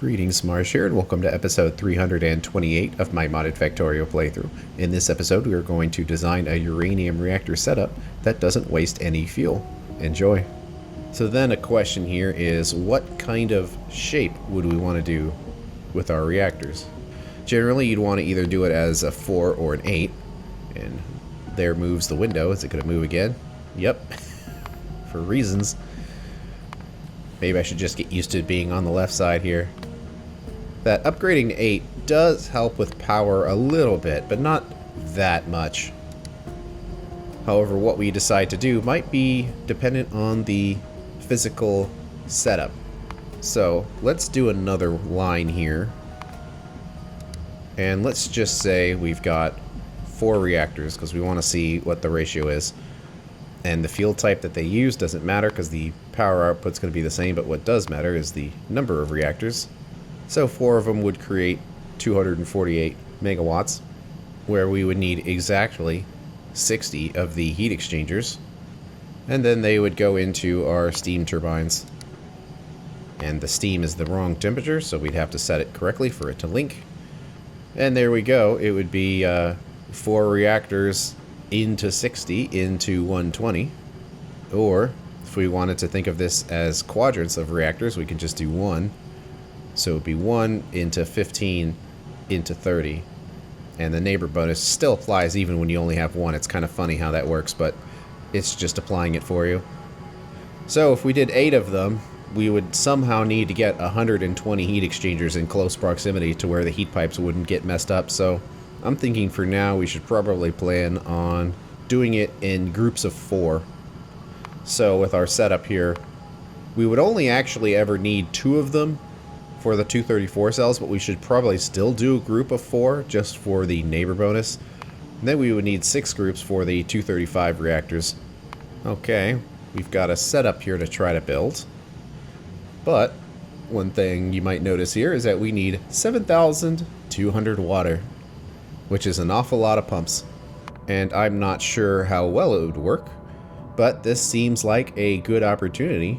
Greetings, Marsh here, and welcome to episode 328 of my modded Factorio playthrough. In this episode, we are going to design a uranium reactor setup that doesn't waste any fuel. Enjoy! So then a question here is, what kind of shape would we want to do with our reactors? Generally, you'd want to either do it as a 4 or an 8, and there moves the window. Is it going to move again? Yep, for reasons. Maybe I should just get used to being on the left side here. That upgrading to 8 does help with power a little bit, but not that much. However, what we decide to do might be dependent on the physical setup. So let's do another line here. And let's just say we've got 4 reactors because we want to see what the ratio is. And the fuel type that they use doesn't matter because the power output's going to be the same, but what does matter is the number of reactors. So 4 of them would create 248 megawatts, where we would need exactly 60 of the heat exchangers. And then they would go into our steam turbines. And the steam is the wrong temperature, so we'd have to set it correctly for it to link. And there we go. It would be 4 reactors into 60 into 120. Or if we wanted to think of this as quadrants of reactors, we can just do 1. So it would be 1 into 15 into 30. And the neighbor bonus still applies even when you only have 1. It's kind of funny how that works, but it's just applying it for you. So if we did 8 of them, we would somehow need to get 120 heat exchangers in close proximity to where the heat pipes wouldn't get messed up. So I'm thinking for now we should probably plan on doing it in groups of 4. So with our setup here, we would only actually ever need 2 of them for the 234 cells, but we should probably still do a group of 4 just for the neighbor bonus. And then we would need 6 groups for the 235 reactors. Okay, we've got a setup here to try to build. But one thing you might notice here is that we need 7,200 water, which is an awful lot of pumps. And I'm not sure how well it would work, but this seems like a good opportunity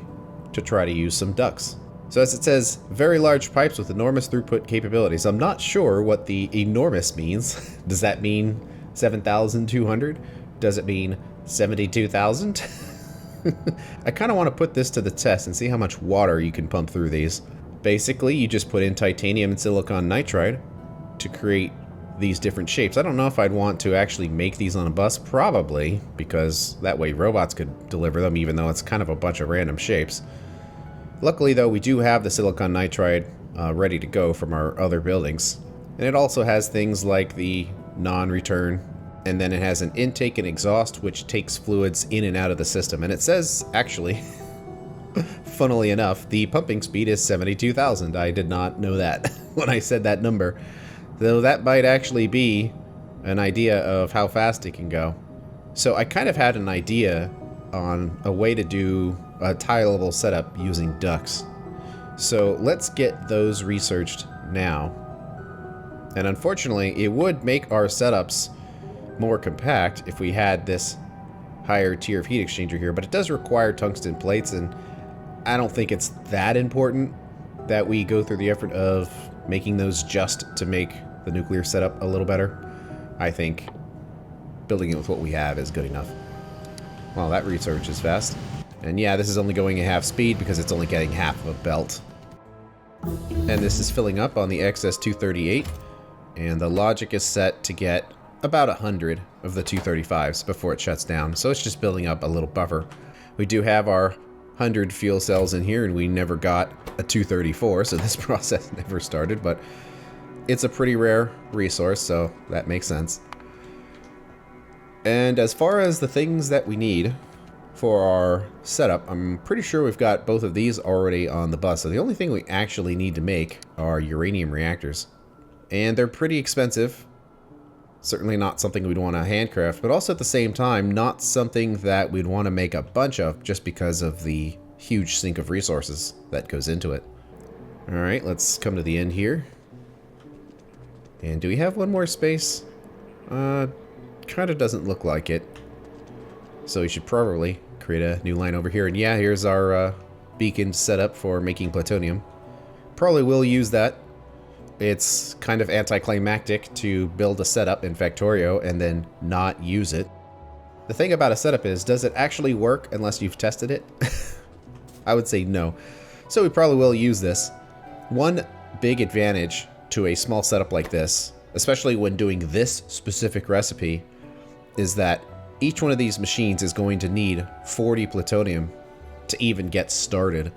to try to use some ducts. So as it says, very large pipes with enormous throughput capabilities. I'm not sure what the enormous means. Does that mean 7,200? Does it mean 72,000? I kind of want to put this to the test and see how much water you can pump through these. Basically, you just put in titanium and silicon nitride to create these different shapes. I don't know if I'd want to actually make these on a bus. Probably, because that way robots could deliver them, even though it's kind of a bunch of random shapes. Luckily, though, we do have the silicon nitride ready to go from our other buildings. And it also has things like the non-return, and then it has an intake and exhaust, which takes fluids in and out of the system. And it says, actually, funnily enough, the pumping speed is 72,000. I did not know that when I said that number. Though that might actually be an idea of how fast it can go. So I kind of had an idea on a way to do a tile-level setup using ducts. So let's get those researched now. And unfortunately, it would make our setups more compact if we had this higher tier of heat exchanger here, but it does require tungsten plates, and I don't think it's that important that we go through the effort of making those just to make the nuclear setup a little better. I think building it with what we have is good enough. Well, that research is fast. And yeah, this is only going at half speed because it's only getting half of a belt. And this is filling up on the XS238, and the logic is set to get about 100 of the 235s before it shuts down, so it's just building up a little buffer. We do have our 100 fuel cells in here, and we never got a 234, so this process never started, but it's a pretty rare resource, so that makes sense. And as far as the things that we need for our setup, I'm pretty sure we've got both of these already on the bus, so the only thing we actually need to make are uranium reactors. And they're pretty expensive. Certainly not something we'd want to handcraft, but also at the same time, not something that we'd want to make a bunch of just because of the huge sink of resources that goes into it. Alright, let's come to the end here. And do we have one more space? Kind of doesn't look like it. So we should probably create a new line over here. And yeah, here's our beacon set up for making plutonium. probably will use that. It's kind of anticlimactic to build a setup in Factorio and then not use it. The thing about a setup is, does it actually work unless you've tested it? I would say no. So we probably will use this. One big advantage to a small setup like this, especially when doing this specific recipe, is that each one of these machines is going to need 40 plutonium to even get started.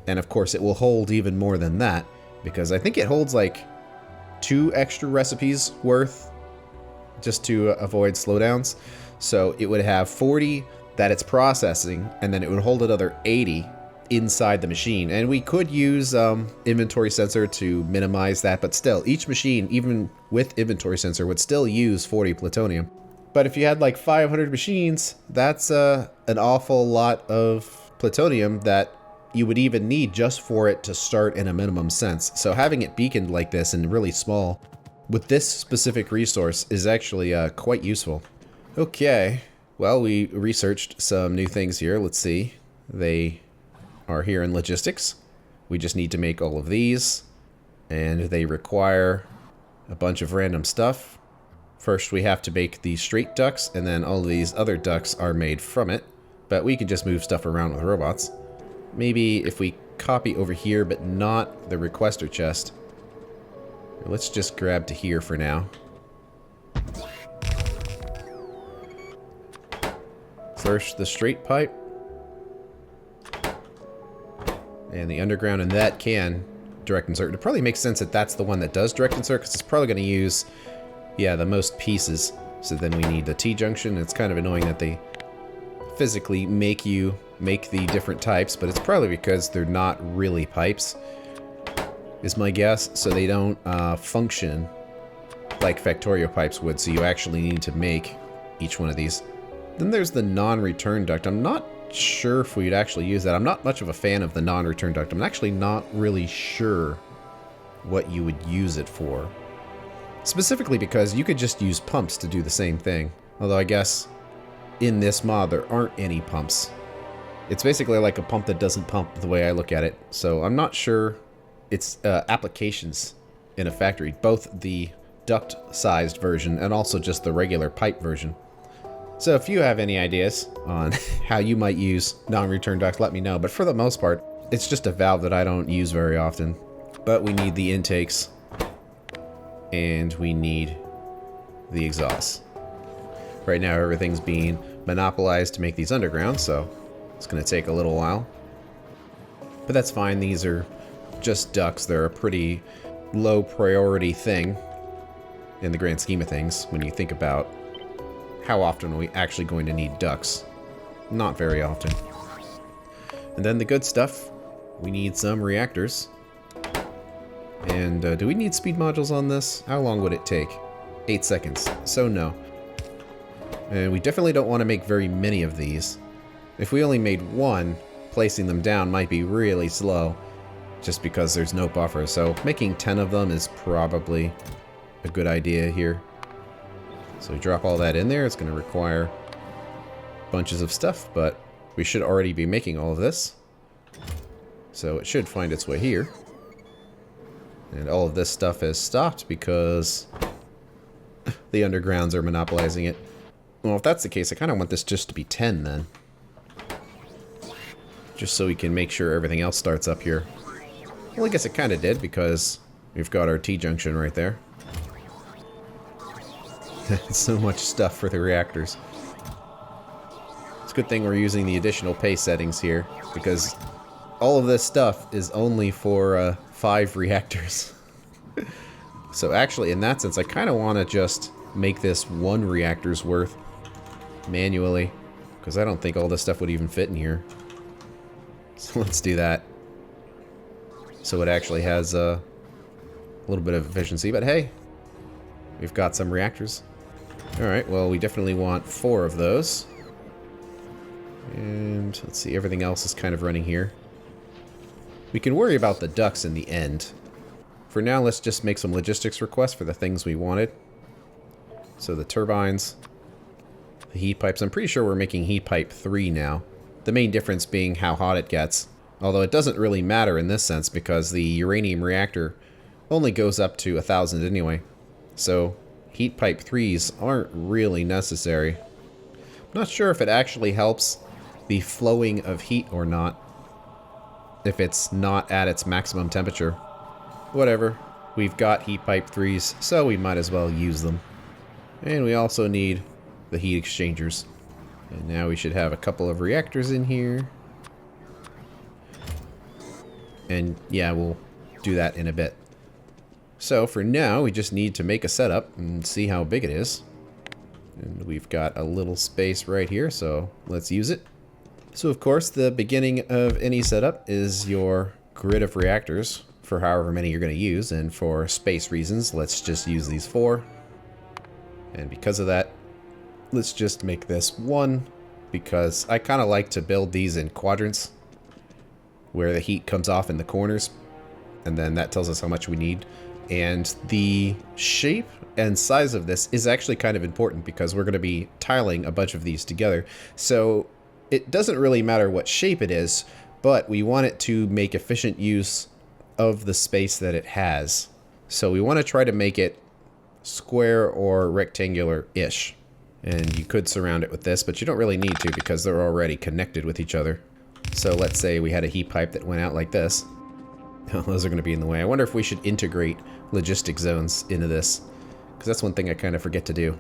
And of course it will hold even more than that, because I think it holds like 2 extra recipes worth just to avoid slowdowns. So it would have 40 that it's processing, and then it would hold another 80 inside the machine. And we could use inventory sensor to minimize that, but still, each machine, even with inventory sensor, would still use 40 plutonium. But if you had like 500 machines, that's an awful lot of plutonium that you would even need just for it to start in a minimum sense. So having it beaconed like this and really small with this specific resource is actually quite useful. Okay, well, we researched some new things here. Let's see. They are here in logistics. We just need to make all of these, and they require a bunch of random stuff. First, we have to make these straight ducts, and then all of these other ducts are made from it. But we can just move stuff around with robots. Maybe if we copy over here, but not the requester chest. Let's just grab to here for now. First, the straight pipe. And the underground, and that can direct insert. It probably makes sense that that's the one that does direct insert, because it's probably going to use, yeah, the most pieces. So then we need the T-junction. It's kind of annoying that they physically make you make the different types, but it's probably because they're not really pipes, is my guess. So they don't function like Factorio pipes would, so you actually need to make each one of these. Then there's the non-return duct. I'm not sure if we'd actually use that. I'm not much of a fan of the non-return duct. I'm actually not really sure what you would use it for. Specifically because you could just use pumps to do the same thing. Although I guess in this mod there aren't any pumps. It's basically like a pump that doesn't pump the way I look at it. So I'm not sure its applications in a factory. Both the duct-sized version and also just the regular pipe version. So if you have any ideas on how you might use non-return ducts, let me know. But for the most part, it's just a valve that I don't use very often. But we need the intakes. And we need the exhausts. Right now everything's being monopolized to make these underground, so it's going to take a little while. But that's fine, these are just ducts. They're a pretty low priority thing in the grand scheme of things when you think about how often are we actually going to need ducts. Not very often. And then the good stuff, we need some reactors. And do we need speed modules on this? How long would it take? 8 seconds. So no. And we definitely don't want to make very many of these. If we only made one, placing them down might be really slow, just because there's no buffer. So making 10 of them is probably a good idea here. So we drop all that in there. It's going to require bunches of stuff, but we should already be making all of this. So it should find its way here. And all of this stuff has stopped because the undergrounds are monopolizing it. Well, if that's the case, I kind of want this just to be 10 then. Just so we can make sure everything else starts up here. Well, I guess it kind of did because we've got our T-junction right there. So much stuff for the reactors. It's a good thing we're using the additional pace settings here, because all of this stuff is only for 5 reactors. So actually, in that sense, I kind of want to just make this 1 reactor's worth manually, because I don't think all this stuff would even fit in here. So let's do that. So it actually has a little bit of efficiency, but hey, we've got some reactors. Alright, well, we definitely want 4 of those. And let's see, everything else is kind of running here. We can worry about the ducts in the end. For now, let's just make some logistics requests for the things we wanted. So the turbines, the heat pipes. I'm pretty sure we're making heat pipe 3 now. The main difference being how hot it gets. Although it doesn't really matter in this sense because the uranium reactor only goes up to 1,000 anyway. So heat pipe 3s aren't really necessary. I'm not sure if it actually helps the flowing of heat or not, if it's not at its maximum temperature. Whatever. We've got heat pipe 3s, so we might as well use them. And we also need the heat exchangers. And now we should have a couple of reactors in here. And yeah, we'll do that in a bit. So for now, we just need to make a setup and see how big it is. And we've got a little space right here, so let's use it. So of course, the beginning of any setup is your grid of reactors for however many you're going to use. And for space reasons, let's just use these 4. And because of that, let's just make this 1, because I kind of like to build these in quadrants where the heat comes off in the corners, and then that tells us how much we need. And the shape and size of this is actually kind of important because we're going to be tiling a bunch of these together. So it doesn't really matter what shape it is, but we want it to make efficient use of the space that it has. So we want to try to make it square or rectangular-ish. And you could surround it with this, but you don't really need to because they're already connected with each other. So let's say we had a heat pipe that went out like this. Oh, those are going to be in the way. I wonder if we should integrate logistic zones into this, because that's one thing I kind of forget to do.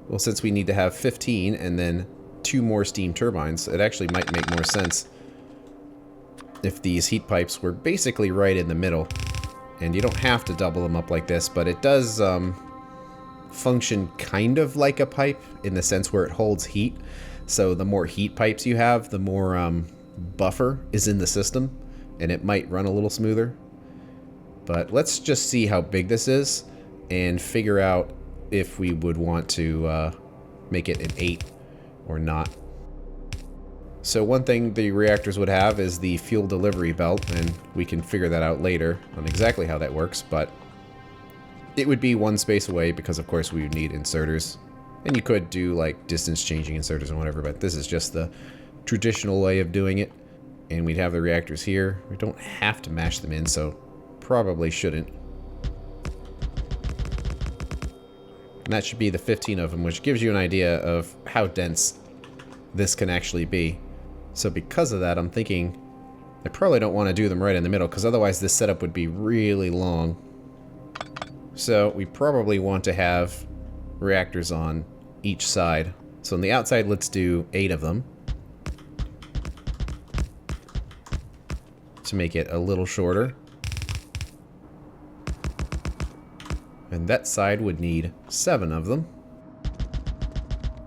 Well, since we need to have 15 and then 2 more steam turbines, it actually might make more sense if these heat pipes were basically right in the middle. And you don't have to double them up like this, but it does function kind of like a pipe in the sense where it holds heat. So the more heat pipes you have, the more buffer is in the system, and it might run a little smoother. But let's just see how big this is and figure out if we would want to make it an 8 or not. So one thing the reactors would have is the fuel delivery belt, and we can figure that out later on exactly how that works, but it would be 1 space away because of course we would need inserters. And you could do like distance changing inserters and whatever, but this is just the traditional way of doing it. And we'd have the reactors here. We don't have to mash them in, so probably shouldn't. And that should be the 15 of them, which gives you an idea of how dense this can actually be. So because of that, I'm thinking I probably don't want to do them right in the middle, because otherwise this setup would be really long. So we probably want to have reactors on each side. So on the outside, let's do 8 of them, to make it a little shorter. And that side would need 7 of them.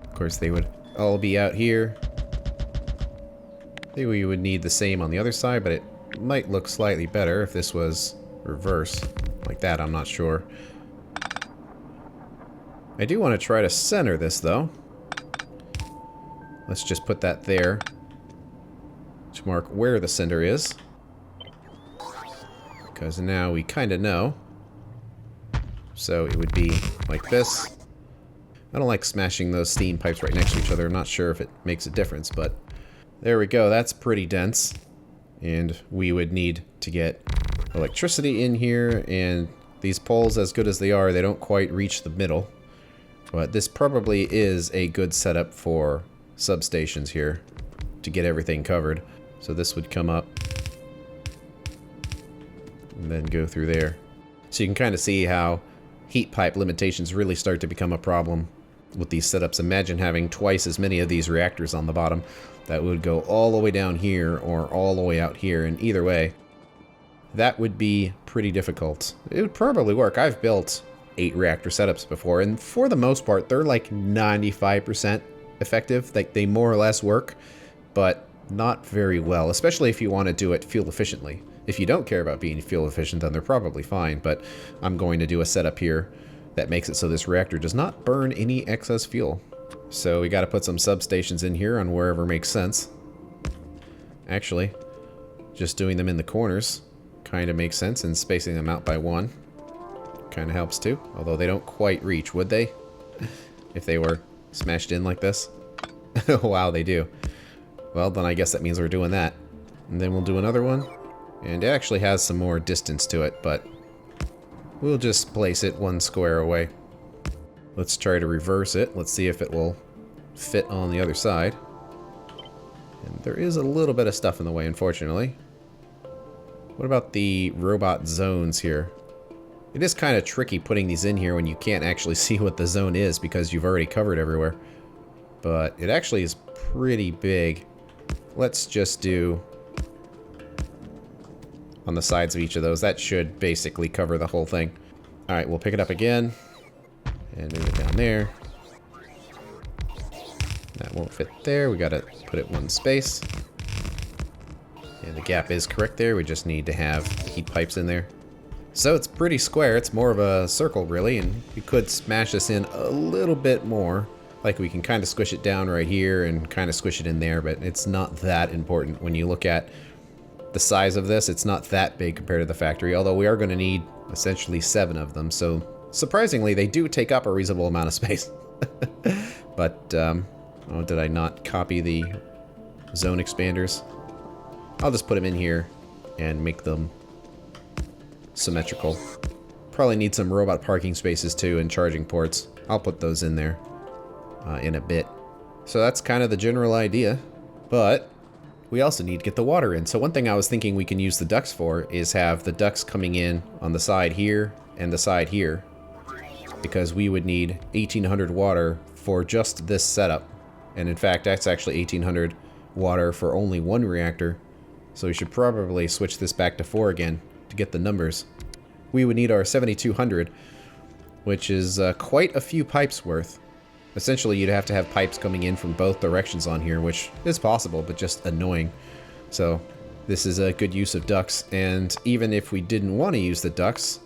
Of course, they would all be out here. I think we would need the same on the other side, but it might look slightly better if this was reverse. Like that, I'm not sure. I do want to try to center this, though. Let's just put that there to mark where the center is. Because now we kind of know. So it would be like this. I don't like smashing those steam pipes right next to each other. I'm not sure if it makes a difference, but there we go. That's pretty dense. And we would need to get electricity in here, and these poles, as good as they are, they don't quite reach the middle. But this probably is a good setup for substations here to get everything covered. So this would come up and then go through there. So you can kind of see how heat pipe limitations really start to become a problem with these setups. Imagine having twice as many of these reactors on the bottom that would go all the way down here or all the way out here, and either way, that would be pretty difficult. It would probably work. I've built 8 reactor setups before, and for the most part, they're like 95% effective. Like, they more or less work, but not very well, especially if you want to do it fuel efficiently. If you don't care about being fuel efficient, then they're probably fine, but I'm going to do a setup here that makes it so this reactor does not burn any excess fuel. So we got to put some substations in here on wherever makes sense. Actually, just doing them in the corners kind of makes sense, and spacing them out by 1 kind of helps too. Although they don't quite reach, would they? If they were smashed in like this? Wow, they do. Well, then I guess that means we're doing that. And then we'll do another one. And it actually has some more distance to it, but we'll just place it one square away. Let's try to reverse it. Let's see if it will fit on the other side. And there is a little bit of stuff in the way, unfortunately. What about the robot zones here? It is kind of tricky putting these in here when you can't actually see what the zone is because you've already covered everywhere. But it actually is pretty big. Let's just do on the sides of each of those. That should basically cover the whole thing. Alright, we'll pick it up again. And move it down there. That won't fit there. We gotta put it one space. And the gap is correct there. We just need to have heat pipes in there. So it's pretty square. It's more of a circle, really. And we could smash this in a little bit more. Like we can kind of squish it down right here and kind of squish it in there. But it's not that important. When you look at the size of this, it's not that big compared to the factory. Although we are going to need essentially 7 of them. So surprisingly, they do take up a reasonable amount of space. But, oh, did I not copy the zone expanders? I'll just put them in here and make them symmetrical. Probably need some robot parking spaces too and charging ports. I'll put those in there in a bit. So that's kind of the general idea. But we also need to get the water in. So one thing I was thinking we can use the ducts for is have the ducts coming in on the side here and the side here. Because we would need 1800 water for just this setup. And in fact, that's actually 1800 water for only one reactor. So we should probably switch this back to 4 again to get the numbers. We would need our 7200, which is quite a few pipes worth. Essentially, you'd have to have pipes coming in from both directions on here, which is possible, but just annoying. So this is a good use of ducts. And even if we didn't want to use the ducts,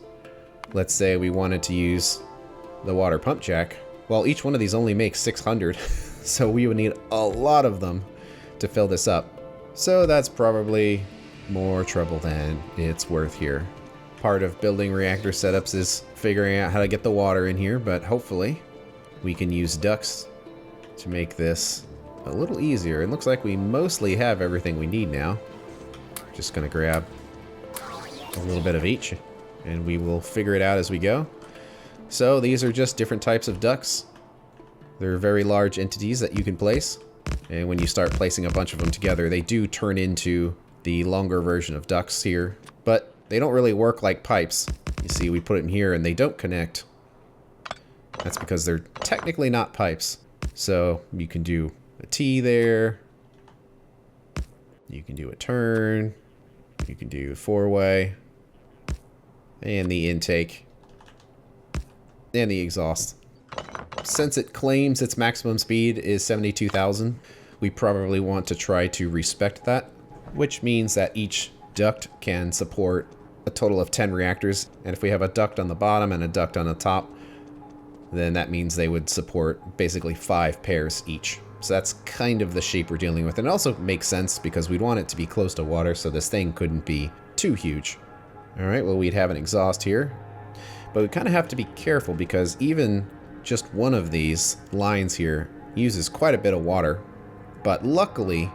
let's say we wanted to use the water pump jack, well, each one of these only makes 600. So we would need a lot of them to fill this up. So that's probably more trouble than it's worth here. Part of building reactor setups is figuring out how to get the water in here, but hopefully we can use ducts to make this a little easier. It looks like we mostly have everything we need now. Just gonna grab a little bit of each and we will figure it out as we go. So these are just different types of ducts. They're very large entities that you can place. And when you start placing a bunch of them together, they do turn into the longer version of ducts here. But they don't really work like pipes. You see, we put it in here and they don't connect. That's because they're technically not pipes. So you can do a T there. You can do a turn. You can do a 4-way. And the intake. And the exhaust. Since it claims its maximum speed is 72,000, we probably want to try to respect that, which means that each duct can support a total of 10 reactors. And if we have a duct on the bottom and a duct on the top, then that means they would support basically 5 pairs each. So that's kind of the shape we're dealing with. And it also makes sense because we'd want it to be close to water, so this thing couldn't be too huge. All right, well, we'd have an exhaust here. But we kind of have to be careful because even just one of these lines here uses quite a bit of water. But luckily,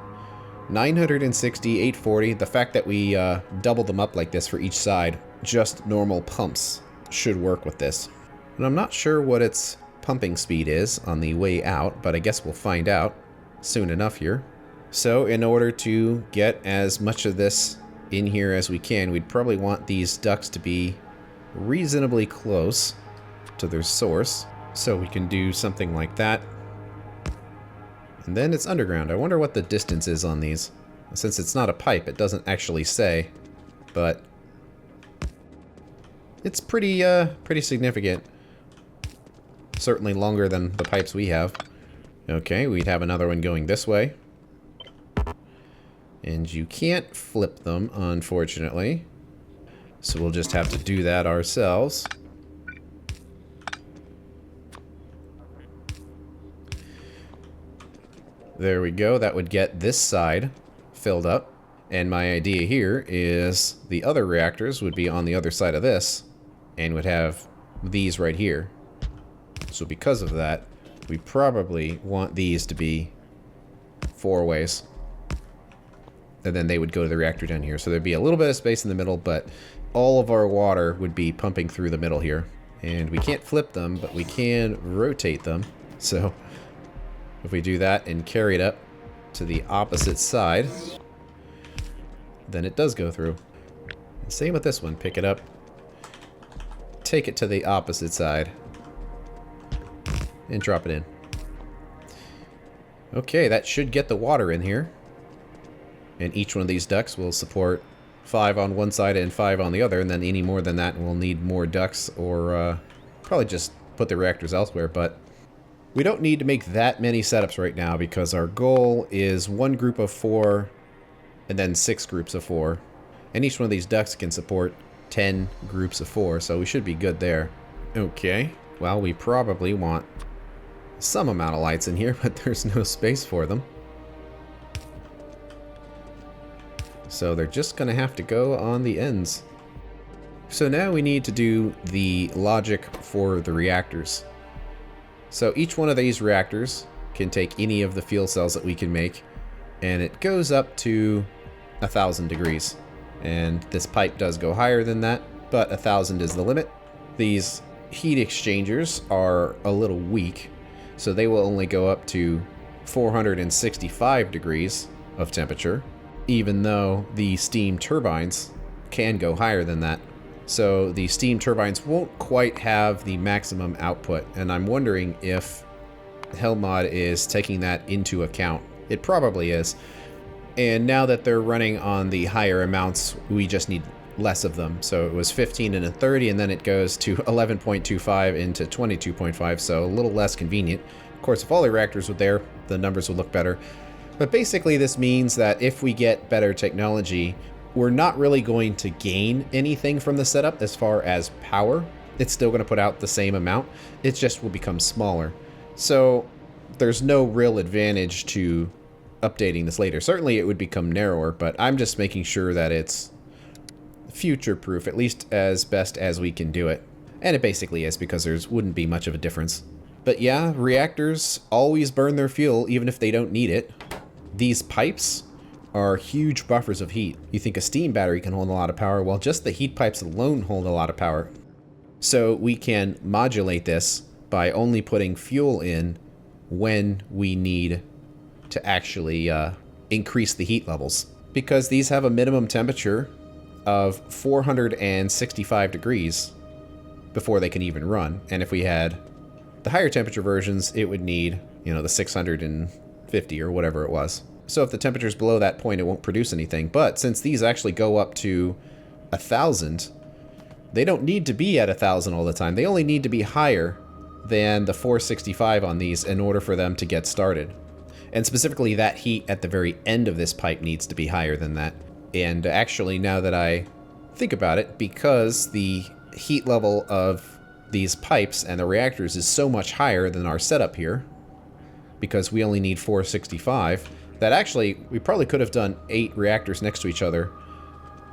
960, 840, the fact that we double them up like this for each side, just normal pumps should work with this. And I'm not sure what its pumping speed is on the way out, but I guess we'll find out soon enough here. So in order to get as much of this in here as we can, we'd probably want these ducts to be reasonably close to their source. So we can do something like that. And then it's underground. I wonder what the distance is on these. Since it's not a pipe, it doesn't actually say, but it's pretty significant. Certainly longer than the pipes we have. Okay, we'd have another one going this way. And you can't flip them, unfortunately. So we'll just have to do that ourselves. There we go. That would get this side filled up. And my idea here is the other reactors would be on the other side of this and would have these right here. So because of that, we probably want these to be 4 ways. and then they would go to the reactor down here. So there'd be a little bit of space in the middle, but all of our water would be pumping through the middle here. And we can't flip them, but we can rotate them. So if we do that and carry it up to the opposite side, then it does go through. And same with this one. Pick it up, take it to the opposite side, and drop it in. Okay, that should get the water in here. And each one of these ducts will support 5 on one side and 5 on the other, and then any more than that we'll need more ducts, or probably just put the reactors elsewhere. But we don't need to make that many setups right now because our goal is 1 group of 4 and then 6 groups of 4. And each one of these ducts can support 10 groups of 4, so we should be good there. Okay, well, we probably want some amount of lights in here, but there's no space for them. So they're just going to have to go on the ends. So now we need to do the logic for the reactors. So each one of these reactors can take any of the fuel cells that we can make, and it goes up to 1,000 degrees. And this pipe does go higher than that, but 1,000 is the limit. These heat exchangers are a little weak, so they will only go up to 465 degrees of temperature, even though the steam turbines can go higher than that. So the steam turbines won't quite have the maximum output, and I'm wondering if Hellmod is taking that into account. It probably is. And now that they're running on the higher amounts, we just need less of them. So it was 15 and a 30, and then it goes to 11.25 into 22.5, so a little less convenient. Of course, if all the reactors were there, the numbers would look better. But basically this means that if we get better technology, we're not really going to gain anything from the setup as far as power. It's still going to put out the same amount. It just will become smaller. So there's no real advantage to updating this later. Certainly it would become narrower, but I'm just making sure that it's future-proof, at least as best as we can do it. And it basically is, because there wouldn't be much of a difference. But yeah, reactors always burn their fuel even if they don't need it. These pipes are huge buffers of heat. You think a steam battery can hold a lot of power? Well, just the heat pipes alone hold a lot of power. So we can modulate this by only putting fuel in when we need to actually increase the heat levels. Because these have a minimum temperature of 465 degrees before they can even run. And if we had the higher temperature versions, it would need, you know, the 650 or whatever it was. So if the temperature's below that point, it won't produce anything. But since these actually go up to 1,000, they don't need to be at 1,000 all the time. They only need to be higher than the 465 on these in order for them to get started. And specifically, that heat at the very end of this pipe needs to be higher than that. And actually, now that I think about it, because the heat level of these pipes and the reactors is so much higher than our setup here, because we only need 465, that actually we probably could have done 8 reactors next to each other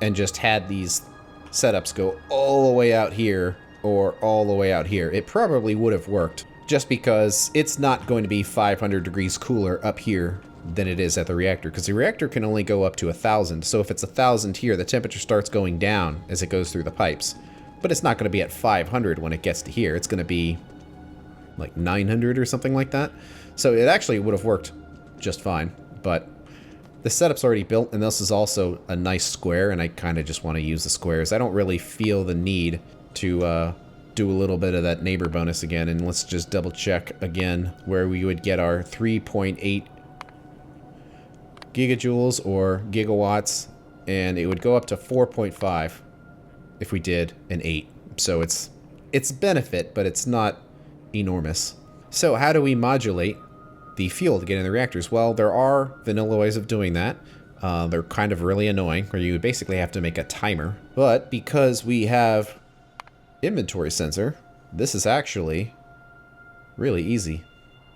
and just had these setups go all the way out here or all the way out here. It probably would have worked, just because it's not going to be 500 degrees cooler up here than it is at the reactor, because the reactor can only go up to 1,000. So if it's 1,000 here, the temperature starts going down as it goes through the pipes. But it's not going to be at 500 when it gets to here. It's going to be like 900 or something like that. So it actually would have worked just fine. But the setup's already built, and this is also a nice square, and I kind of just want to use the squares. I don't really feel the need to do a little bit of that neighbor bonus again. And let's just double check again where we would get our 3.8 gigajoules or gigawatts, and it would go up to 4.5 if we did an 8. So it's benefit, but it's not enormous. So how do we modulate the fuel to get in the reactors? Well, there are vanilla ways of doing that. They're kind of really annoying, where you basically have to make a timer. But because we have inventory sensor, this is actually really easy.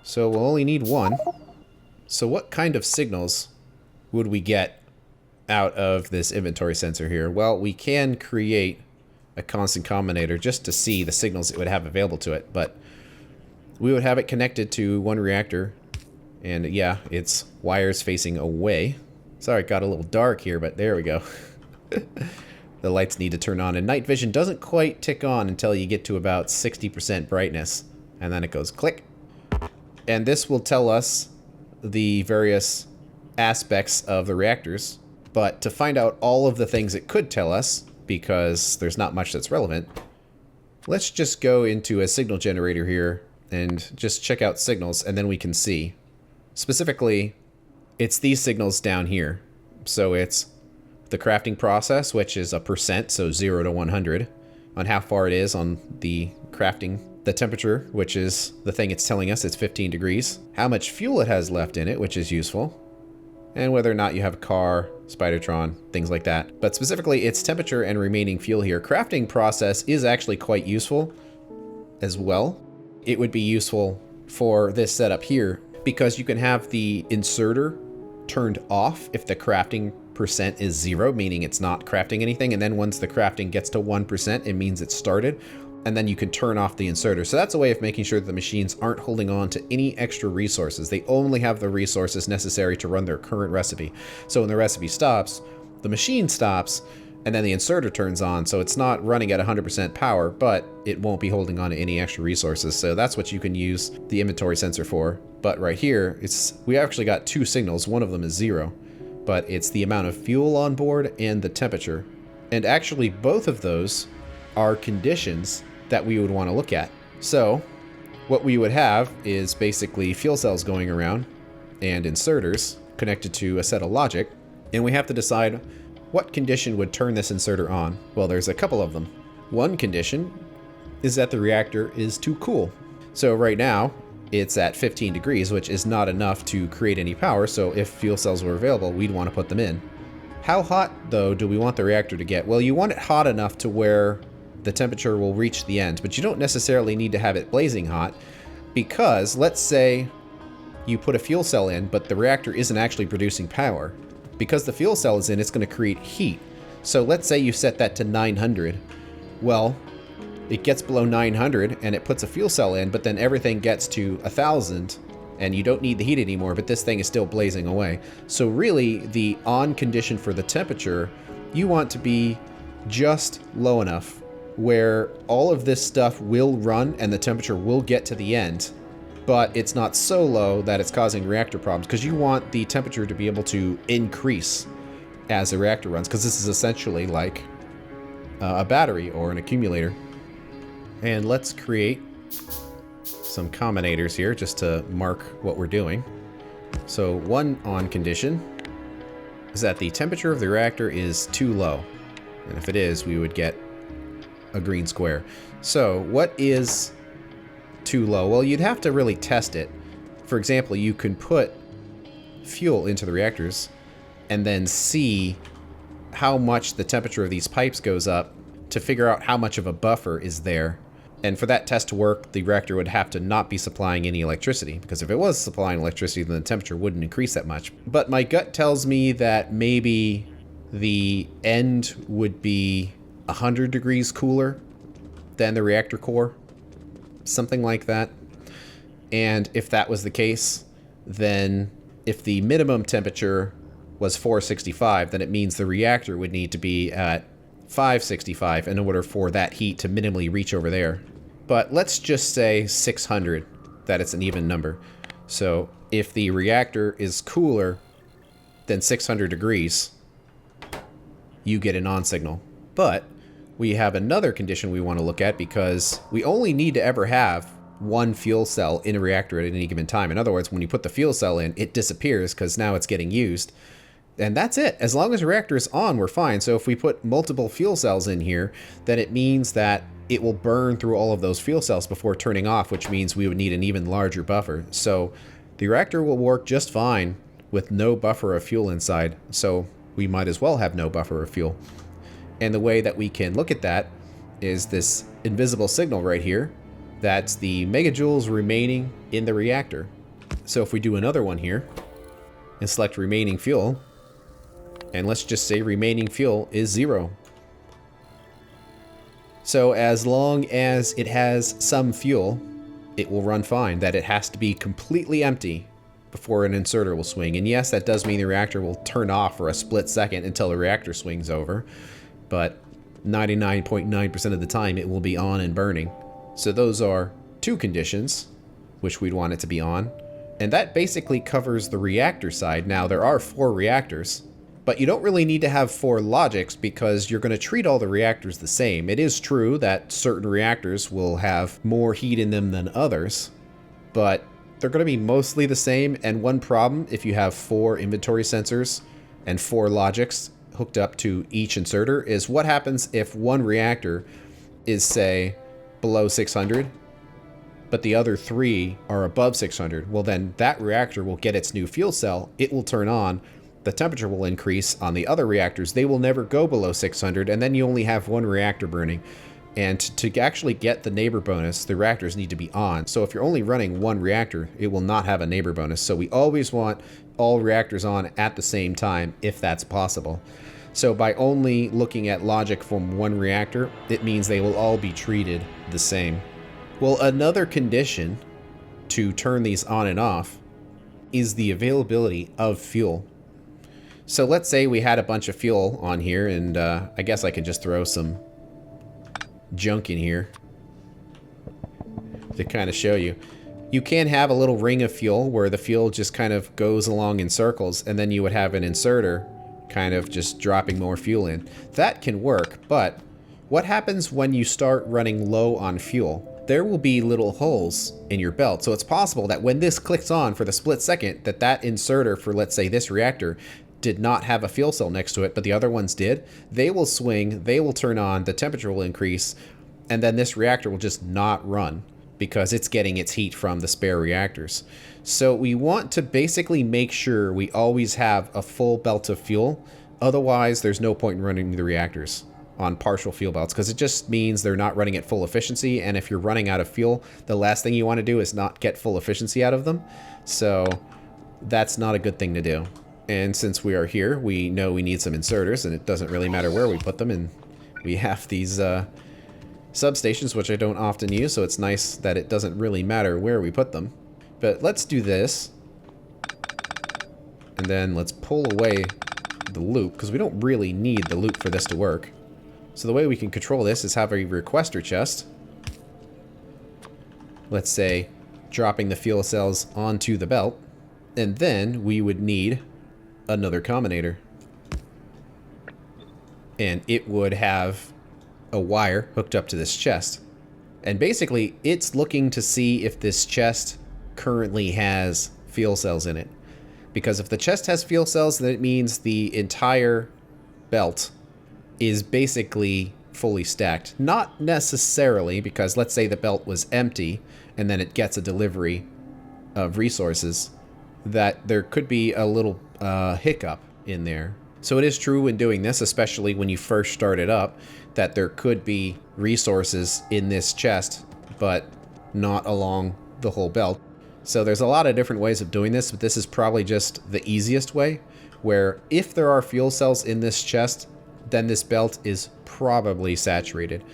So we'll only need 1. So what kind of signals would we get out of this inventory sensor here? Well, we can create a constant combinator just to see the signals it would have available to it, but we would have it connected to one reactor, and yeah, it's wires facing away. Sorry, it got a little dark here, but there we go. The lights need to turn on, and night vision doesn't quite tick on until you get to about 60% brightness. And then it goes click. And this will tell us the various aspects of the reactors. But to find out all of the things it could tell us, because there's not much that's relevant, let's just go into a signal generator here and just check out signals, and then we can see. Specifically, it's these signals down here. So it's the crafting process, which is a percent, so 0 to 100, on how far it is on the crafting. The temperature, which is the thing it's telling us, it's 15 degrees. How much fuel it has left in it, which is useful. And whether or not you have a car, Spidertron, things like that. But specifically, it's temperature and remaining fuel here. Crafting process is actually quite useful as well. It would be useful for this setup here because you can have the inserter turned off if the crafting percent is 0, meaning it's not crafting anything. And then once the crafting gets to 1%, it means it's started. And then you can turn off the inserter. So that's a way of making sure that the machines aren't holding on to any extra resources. They only have the resources necessary to run their current recipe. So when the recipe stops, the machine stops, and then the inserter turns on. So it's not running at 100% power, but it won't be holding on to any extra resources. So that's what you can use the inventory sensor for. But right here, we actually got 2 signals. One of them is 0, but it's the amount of fuel on board and the temperature. And actually both of those are conditions that we would want to look at. So what we would have is basically fuel cells going around and inserters connected to a set of logic, and we have to decide what condition would turn this inserter on. Well, there's a couple of them. One condition is that the reactor is too cool. So right now it's at 15 degrees, which is not enough to create any power, so if fuel cells were available, we'd want to put them in. How hot, though, do we want the reactor to get? Well, you want it hot enough to where the temperature will reach the end, but you don't necessarily need to have it blazing hot, because let's say you put a fuel cell in, but the reactor isn't actually producing power. Because the fuel cell is in, it's going to create heat. So let's say you set that to 900. Well, it gets below 900 and it puts a fuel cell in, but then everything gets to 1000 and you don't need the heat anymore, but this thing is still blazing away. So really, the on condition for the temperature, you want to be just low enough where all of this stuff will run and the temperature will get to the end, but it's not so low that it's causing reactor problems, because you want the temperature to be able to increase as the reactor runs, because this is essentially like a battery or an accumulator. And let's create some combinators here just to mark what we're doing. So one on condition is that the temperature of the reactor is too low, and if it is, we would get a green square. So what is too low? Well, you'd have to really test it. For example, you can put fuel into the reactors and then see how much the temperature of these pipes goes up to figure out how much of a buffer is there. And for that test to work, the reactor would have to not be supplying any electricity, because if it was supplying electricity, then the temperature wouldn't increase that much. But my gut tells me that maybe the end would be 100 degrees cooler than the reactor core, something like that. And if that was the case, then if the minimum temperature was 465, then it means the reactor would need to be at 565 in order for that heat to minimally reach over there. But let's just say 600, that it's an even number. So if the reactor is cooler than 600 degrees, you get an on signal. But we have another condition we want to look at, because we only need to ever have one fuel cell in a reactor at any given time. In other words, when you put the fuel cell in, it disappears because now it's getting used. And that's it. As long as the reactor is on, we're fine. So if we put multiple fuel cells in here, then it means that it will burn through all of those fuel cells before turning off, which means we would need an even larger buffer. So the reactor will work just fine with no buffer of fuel inside. So we might as well have no buffer of fuel. And the way that we can look at that is this invisible signal right here. That's the megajoules remaining in the reactor. So if we do another one here and select remaining fuel, and let's just say remaining fuel is 0. So as long as it has some fuel, it will run fine. That it has to be completely empty before an inserter will swing. And yes, that does mean the reactor will turn off for a split second until the reactor swings over, but 99.9% of the time it will be on and burning. So those are two conditions which we'd want it to be on. And that basically covers the reactor side. Now, there are 4 reactors, but you don't really need to have 4 logics because you're going to treat all the reactors the same. It is true that certain reactors will have more heat in them than others, but they're going to be mostly the same. And one problem, if you have 4 inventory sensors and 4 logics hooked up to each inserter, is what happens if one reactor is, say, below 600, but the other 3 are above 600. Well, then that reactor will get its new fuel cell. It will turn on. The temperature will increase on the other reactors. They will never go below 600, and then you only have one reactor burning. And to actually get the neighbor bonus, the reactors need to be on. So if you're only running one reactor, it will not have a neighbor bonus. So we always want all reactors on at the same time, if that's possible. So by only looking at logic from one reactor, it means they will all be treated the same. Well, another condition to turn these on and off is the availability of fuel. So let's say we had a bunch of fuel on here, and I guess I could just throw some junk in here to kind of show you. You can have a little ring of fuel where the fuel just kind of goes along in circles, and then you would have an inserter kind of just dropping more fuel in. That can work, but what happens when you start running low on fuel? There will be little holes in your belt. So it's possible that when this clicks on for the split second, that inserter for, let's say, this reactor did not have a fuel cell next to it, but the other ones did. They will swing, they will turn on, the temperature will increase, and then this reactor will just not run because it's getting its heat from the spare reactors. So we want to basically make sure we always have a full belt of fuel. Otherwise, there's no point in running the reactors on partial fuel belts, because it just means they're not running at full efficiency. And if you're running out of fuel, the last thing you want to do is not get full efficiency out of them. So that's not a good thing to do. And since we are here, we know we need some inserters, and it doesn't really matter where we put them. And we have these substations, which I don't often use, so it's nice that it doesn't really matter where we put them. But let's do this. And then let's pull away the loop, because we don't really need the loop for this to work. So the way we can control this is have a requester chest. Let's say dropping the fuel cells onto the belt. And then we would need another combinator. And it would have a wire hooked up to this chest. And basically, it's looking to see if this chest currently has fuel cells in it. Because if the chest has fuel cells, then it means the entire belt is basically fully stacked. Not necessarily, because let's say the belt was empty and then it gets a delivery of resources, that there could be a little hiccup in there. So it is true in doing this, especially when you first start it up, that there could be resources in this chest, but not along the whole belt. So there's a lot of different ways of doing this, but this is probably just the easiest way, where if there are fuel cells in this chest, then this belt is probably saturated.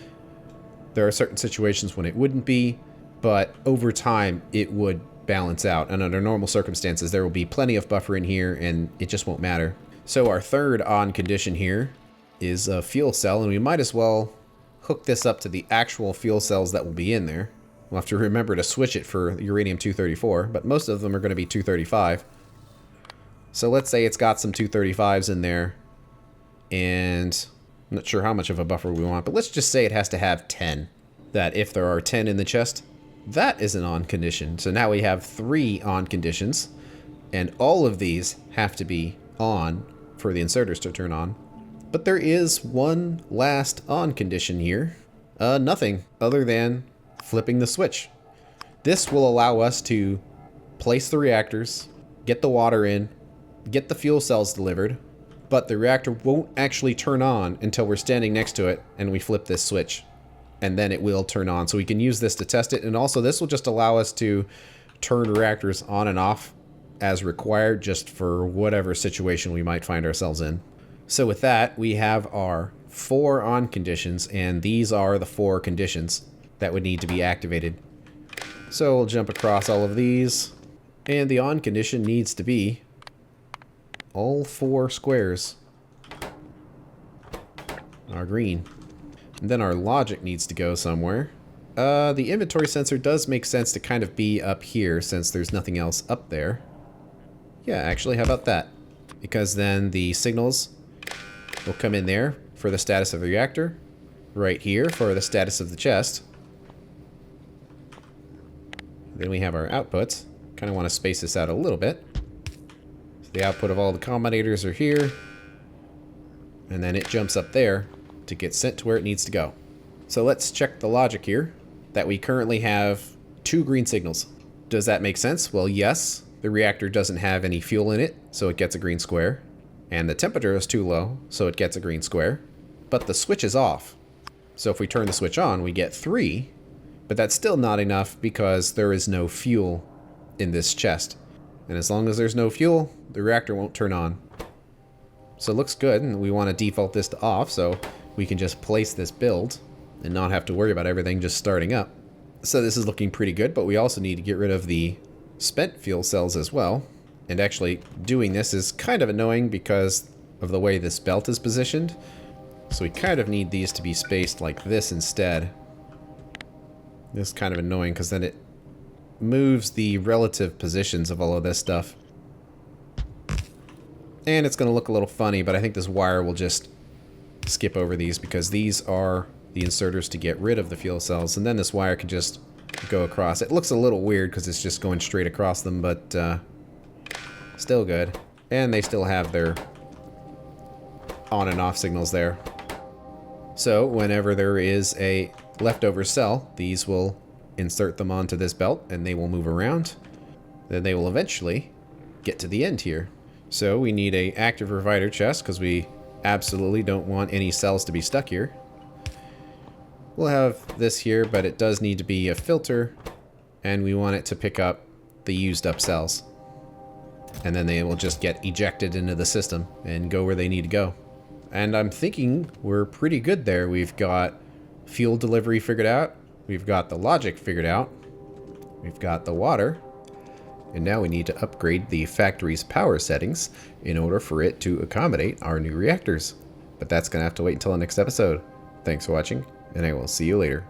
There are certain situations when it wouldn't be, but over time it would balance out. And under normal circumstances, there will be plenty of buffer in here and it just won't matter. So our third on condition here is a fuel cell, and we might as well hook this up to the actual fuel cells that will be in there. We'll have to remember to switch it for uranium-234, but most of them are going to be 235. So let's say it's got some 235s in there, and I'm not sure how much of a buffer we want, but let's just say it has to have 10. That if there are 10 in the chest, that is an on condition. So now we have 3 on conditions, and all of these have to be on for the inserters to turn on. But there is one last on condition here. Nothing other than flipping the switch. This will allow us to place the reactors, get the water in, get the fuel cells delivered, but the reactor won't actually turn on until we're standing next to it and we flip this switch. And then it will turn on. So we can use this to test it. And also this will just allow us to turn reactors on and off as required, just for whatever situation we might find ourselves in. So with that, we have our 4 on conditions, and these are the 4 conditions that would need to be activated. So we'll jump across all of these. And the on condition needs to be all 4 squares are green. And then our logic needs to go somewhere. The inventory sensor does make sense to kind of be up here since there's nothing else up there. Yeah, actually, how about that? Because then the signals will come in there for the status of the reactor, right here for the status of the chest. Then we have our outputs. Kind of want to space this out a little bit. So the output of all the combinators are here. And then it jumps up there to get sent to where it needs to go. So let's check the logic here, that we currently have 2 green signals. Does that make sense? Well, yes. The reactor doesn't have any fuel in it, so it gets a green square. And the temperature is too low, so it gets a green square. But the switch is off. So if we turn the switch on, we get 3. But that's still not enough because there is no fuel in this chest. And as long as there's no fuel, the reactor won't turn on. So it looks good, and we want to default this to off so we can just place this build and not have to worry about everything just starting up. So this is looking pretty good, but we also need to get rid of the spent fuel cells as well. And actually doing this is kind of annoying because of the way this belt is positioned. So we kind of need these to be spaced like this instead. This is kind of annoying because then it moves the relative positions of all of this stuff. And it's going to look a little funny, but I think this wire will just skip over these because these are the inserters to get rid of the fuel cells. And then this wire can just go across. It looks a little weird because it's just going straight across them, but still good. And they still have their on and off signals there. So whenever there is a leftover cell, these will insert them onto this belt and they will move around. Then they will eventually get to the end here. So we need a active provider chest because we absolutely don't want any cells to be stuck here. We'll have this here, but it does need to be a filter, and we want it to pick up the used up cells. And then they will just get ejected into the system and go where they need to go. And I'm thinking we're pretty good there. We've got fuel delivery figured out. We've got the logic figured out. We've got the water. And now we need to upgrade the factory's power settings in order for it to accommodate our new reactors. But that's going to have to wait until the next episode. Thanks for watching, and I will see you later.